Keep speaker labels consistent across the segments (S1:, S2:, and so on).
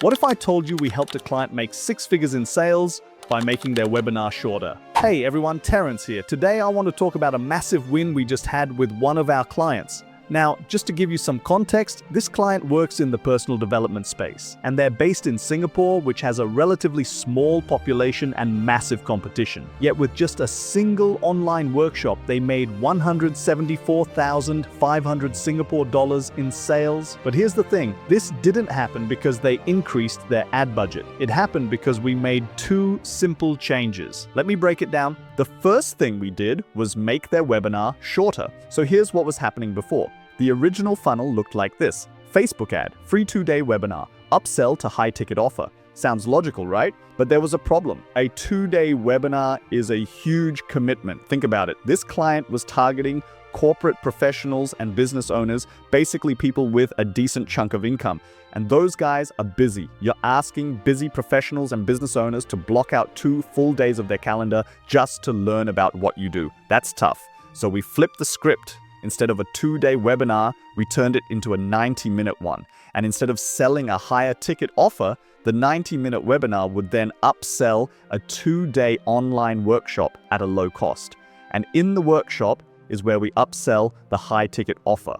S1: What if I told you we helped a client make 6 figures in sales by making their webinar shorter? Hey everyone, Terence here. Today I want to talk about a massive win we just had with one of our clients. Now, just to give you some context, this client works in the personal development space, and they're based in Singapore, which has a relatively small population and massive competition. Yet with just a single online workshop, they made 174,500 Singapore dollars in sales. But here's the thing, this didn't happen because they increased their ad budget. It happened because we made 2 simple changes. Let me break it down. The first thing we did was make their webinar shorter. So here's what was happening before. The original funnel looked like this. Facebook ad, free 2-day webinar, upsell to high-ticket offer. Sounds logical, right? But there was a problem. A 2-day webinar is a huge commitment. Think about it. This client was targeting corporate professionals and business owners, basically people with a decent chunk of income. And those guys are busy. You're asking busy professionals and business owners to block out 2 full days of their calendar just to learn about what you do. That's tough. So we flipped the script. Instead of a 2-day webinar, we turned it into a 90-minute one. And instead of selling a higher ticket offer, the 90-minute webinar would then upsell a 2-day online workshop at a low cost. And in the workshop is where we upsell the high ticket offer.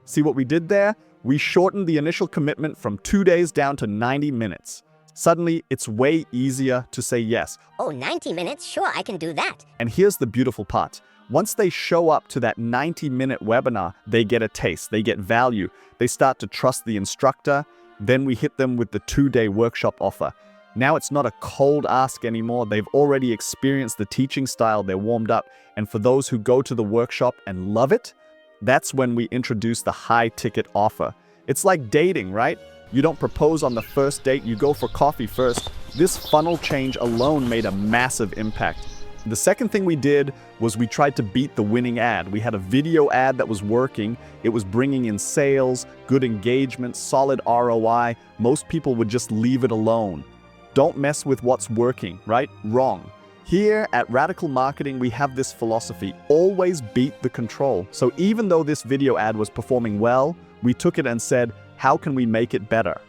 S1: See what we did there? We shortened the initial commitment from 2 days down to 90 minutes. Suddenly, it's way easier to say yes.
S2: Oh, 90 minutes? Sure, I can do that.
S1: And here's the beautiful part. Once they show up to that 90-minute webinar, they get a taste, they get value, they start to trust the instructor, then we hit them with the 2-day workshop offer. Now it's not a cold ask anymore, they've already experienced the teaching style, they're warmed up, and for those who go to the workshop and love it, that's when we introduce the high-ticket offer. It's like dating, right? You don't propose on the first date, you go for coffee first. This funnel change alone made a massive impact. The second thing we did was we tried to beat the winning ad. We had a video ad that was working. It was bringing in sales, good engagement, solid ROI. Most people would just leave it alone. Don't mess with what's working, right? Wrong. Here at Radical Marketing, we have this philosophy, always beat the control. So even though this video ad was performing well, we took it and said, how can we make it better?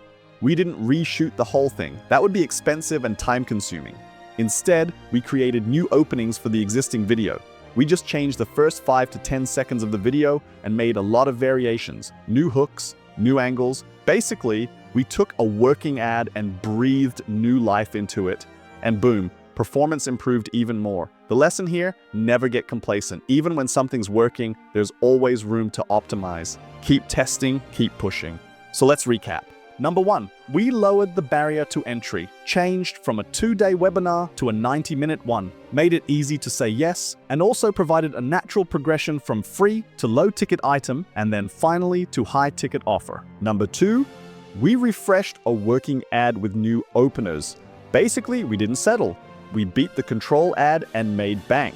S1: We didn't reshoot the whole thing. That would be expensive and time-consuming. Instead, we created new openings for the existing video. We just changed the first 5 to 10 seconds of the video and made a lot of variations, new hooks, new angles. Basically, we took a working ad and breathed new life into it. And boom, performance improved even more. The lesson here, never get complacent. Even when something's working, there's always room to optimize. Keep testing, keep pushing. So let's recap. Number 1, we lowered the barrier to entry, changed from a 2-day webinar to a 90-minute one, made it easy to say yes, and also provided a natural progression from free to low-ticket item, and then finally to high-ticket offer. Number 2, we refreshed a working ad with new openers. Basically, we didn't settle. We beat the control ad and made bank.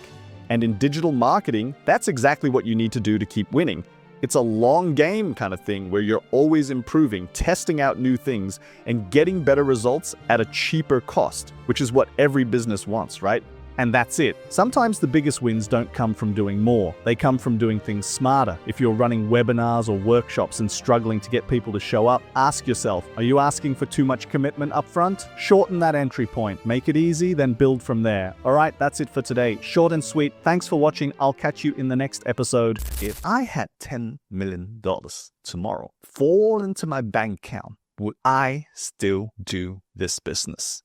S1: And in digital marketing, that's exactly what you need to do to keep winning. It's a long game kind of thing where you're always improving, testing out new things, and getting better results at a cheaper cost, which is what every business wants, right? And that's it. Sometimes the biggest wins don't come from doing more. They come from doing things smarter. If you're running webinars or workshops and struggling to get people to show up, ask yourself, are you asking for too much commitment up front? Shorten that entry point. Make it easy, then build from there. All right, that's it for today. Short and sweet. Thanks for watching. I'll catch you in the next episode. If I had $10 million tomorrow fall into my bank account, would I still do this business?